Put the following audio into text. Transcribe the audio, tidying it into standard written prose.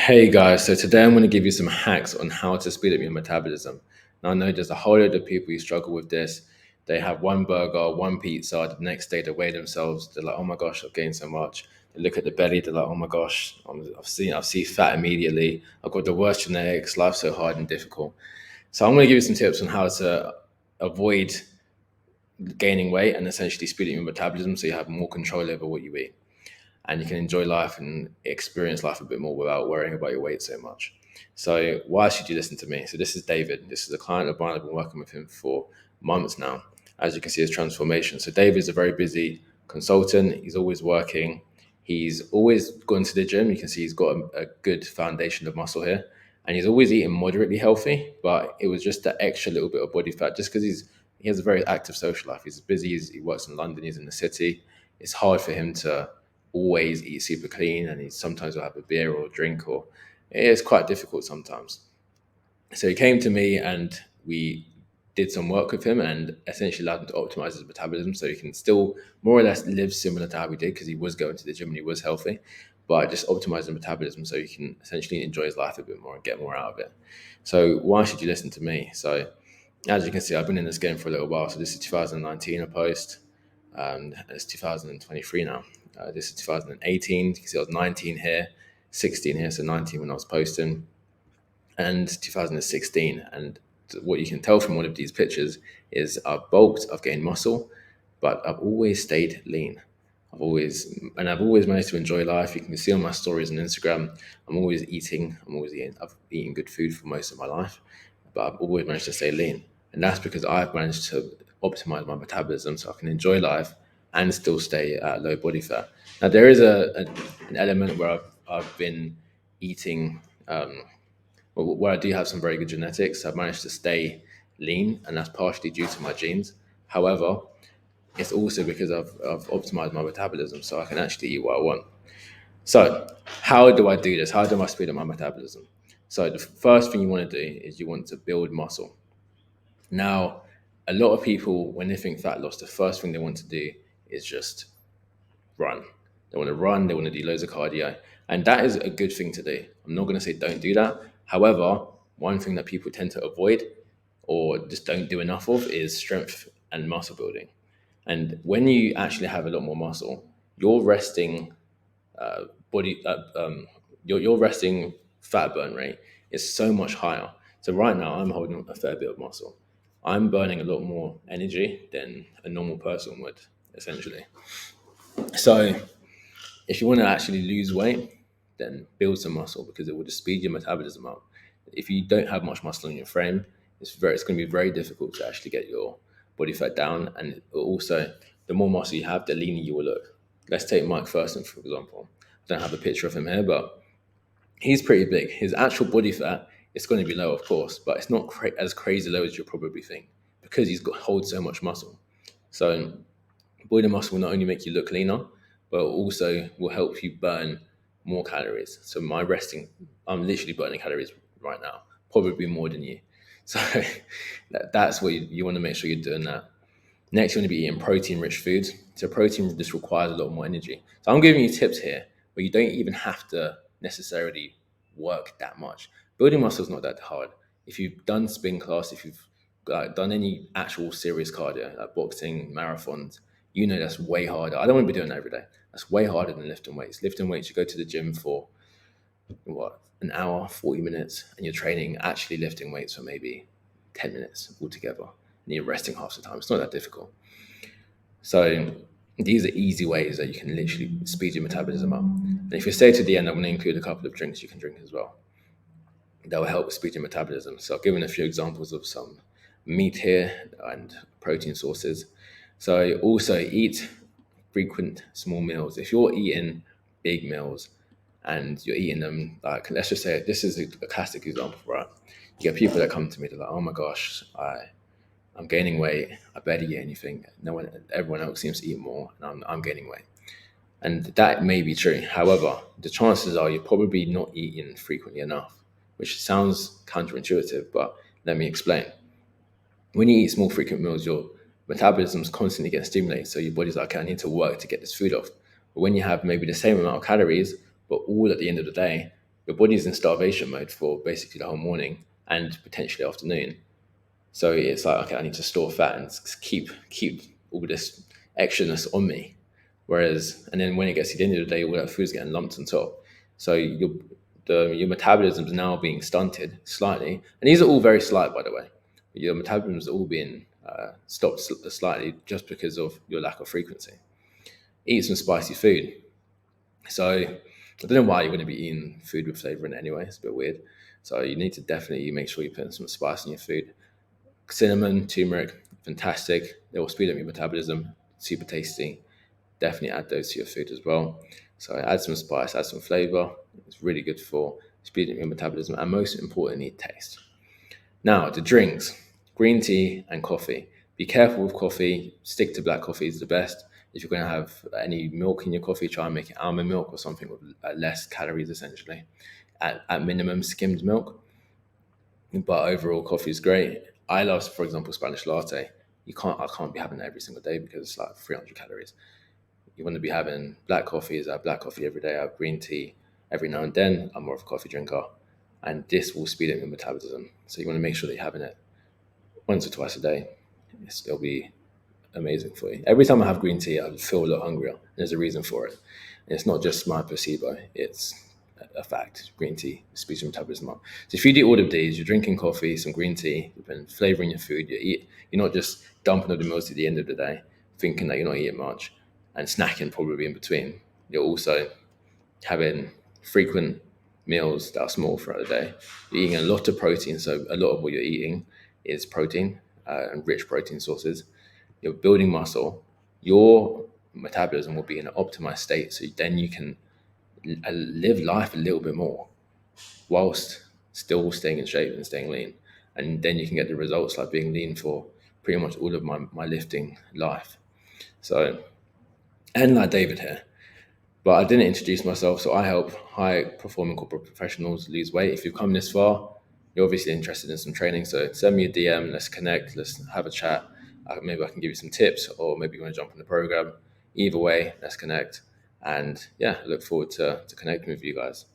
Hey guys, so today I'm going to give you some hacks on how to speed up your metabolism. Now I know there's a whole load of people who struggle with this. They have one burger, one pizza, the next day they weigh themselves. They're like, oh my gosh, I've gained so much. They look at the belly, they're like, oh my gosh, I've seen fat immediately. I've got the worst genetics. Life's so hard and difficult. So I'm going to give you some tips on how to avoid gaining weight and essentially speed up your metabolism so you have more control over what you eat and you can enjoy life and experience life a bit more without worrying about your weight so much. So why should you listen to me? So this is David. This is a client of mine. I've been working with him for months now. As you can see, his transformation. So David is a very busy consultant. He's always working. He's always gone to the gym. You can see he's got a good foundation of muscle here. And he's always eating moderately healthy, but it was just that extra little bit of body fat just because he has a very active social life. He's busy. He works in London. He's in the city. It's hard for him to always eat super clean, and he sometimes will have a beer or a drink, or it's quite difficult sometimes. So he came to me and we did some work with him and essentially allowed him to optimize his metabolism so he can still more or less live similar to how he did because he was going to the gym and he was healthy, but just optimize the metabolism so he can essentially enjoy his life a bit more and get more out of it. So why should you listen to me? So as you can see, I've been in this game for a little while. So this is 2019 a post, and it's 2023 now. This is 2018. You can see I was 19 here, 16 here, so 19 when I was posting, and 2016. And what you can tell from all of these pictures is I've bulked, I've gained muscle, but I've always stayed lean. I've always managed to enjoy life. You can see on my stories on Instagram, I'm always eating. I've eaten good food for most of my life, but I've always managed to stay lean. And that's because I've managed to optimize my metabolism so I can enjoy life and still stay at low body fat. Now, there is an element where I've been eating, where I do have some very good genetics. I've managed to stay lean, and that's partially due to my genes. However, it's also because I've optimized my metabolism so I can actually eat what I want. So, how do I do this? How do I speed up my metabolism? So, the first thing you want to do is you want to build muscle. Now, a lot of people, when they think fat loss, the first thing they want to do is just run. They want to run, they want to do loads of cardio. And that is a good thing to do. I'm not going to say don't do that. However, one thing that people tend to avoid or just don't do enough of is strength and muscle building. And when you actually have a lot more muscle, your resting body, your resting fat burn rate is so much higher. So right now, I'm holding a fair bit of muscle. I'm burning a lot more energy than a normal person would, essentially. So if you want to actually lose weight, then build some muscle because it will just speed your metabolism up. If you don't have much muscle in your frame, it's going to be very difficult to actually get your body fat down. And also, the more muscle you have, the leaner you will look. Let's take Mike Thurston, for example. I don't have a picture of him here, but he's pretty big. His actual body fat is going to be low, of course, but it's not as crazy low as you'll probably think because he's got holds so much muscle. So body muscle will not only make you look leaner, but also will help you burn more calories. So I'm literally burning calories right now, probably more than you. So that's what you want to make sure you're doing that. Next, you want to be eating protein-rich foods. So protein just requires a lot more energy. So I'm giving you tips here where you don't even have to necessarily work that much. Building muscle is not that hard. If you've done spin class, if you've done any actual serious cardio, like boxing, marathons, you know that's way harder. I don't want to be doing that every day. That's way harder than lifting weights. Lifting weights, you go to the gym for an hour, 40 minutes, and you're training, actually lifting weights for maybe 10 minutes altogether. And you're resting half the time. It's not that difficult. So these are easy ways that you can literally speed your metabolism up. And if you stay to the end, I'm going to include a couple of drinks you can drink as well. That will help speed your metabolism. So I've given a few examples of some meat here and protein sources. So also eat frequent small meals. If you're eating big meals and you're eating them, like, let's just say this is a classic example, right? You get people that come to me, they're like, oh my gosh, I'm gaining weight. I barely eat anything. Everyone else seems to eat more, and I'm gaining weight. And that may be true. However, the chances are you're probably not eating frequently enough, which sounds counterintuitive, but let me explain. When you eat small, frequent meals, your metabolism is constantly getting stimulated. So your body's like, okay, I need to work to get this food off. But when you have maybe the same amount of calories, but all at the end of the day, your body's in starvation mode for basically the whole morning and potentially afternoon. So it's like, okay, I need to store fat and keep all this extraness on me. Whereas, and then when it gets to the end of the day, all that food's getting lumped on top. So your metabolism is now being stunted slightly, and these are all very slight, by the way. Your metabolism is all being stopped slightly just because of your lack of frequency. Eat some spicy food. So I don't know why you wouldn't be eating food with flavor in it anyway. It's a bit weird. So you need to definitely make sure you put some spice in your food. Cinnamon, turmeric, fantastic. They will speed up your metabolism. Super tasty. Definitely add those to your food as well. So add some spice, add some flavor. It's really good for speeding up your metabolism and most importantly, taste. Now, the drinks, green tea and coffee. Be careful with coffee. Stick to black coffee is the best. If you're going to have any milk in your coffee, try and make it almond milk or something with less calories, essentially. At minimum, skimmed milk. But overall, coffee is great. I love, for example, Spanish latte. I can't be having that every single day because it's like 300 calories. You want to be having black coffee. Is I have black coffee every day. I have green tea every now and then. I'm more of a coffee drinker, and this will speed up your metabolism. So you want to make sure that you're having it once or twice a day. It'll be amazing for you. Every time I have green tea, I feel a lot hungrier. There's a reason for it. And it's not just my placebo. It's a fact. Green tea speeds your metabolism up. So if you do all of these, you're drinking coffee, some green tea, you've been flavoring your food, you're not just dumping all the meals at the end of the day, thinking that you're not eating much and snacking probably in between. You're also having frequent meals that are small throughout the day. You're eating a lot of protein, so a lot of what you're eating is protein and rich protein sources. You're building muscle. Your metabolism will be in an optimized state, so then you can live life a little bit more whilst still staying in shape and staying lean. And then you can get the results like being lean for pretty much all of my lifting life. So, and like David here, but I didn't introduce myself. So I help high performing corporate professionals lose weight. If you've come this far, you're obviously interested in some training. So send me a DM, let's connect, let's have a chat. Maybe I can give you some tips, or maybe you want to jump on the program. Either way, let's connect. And yeah, I look forward to connecting with you guys.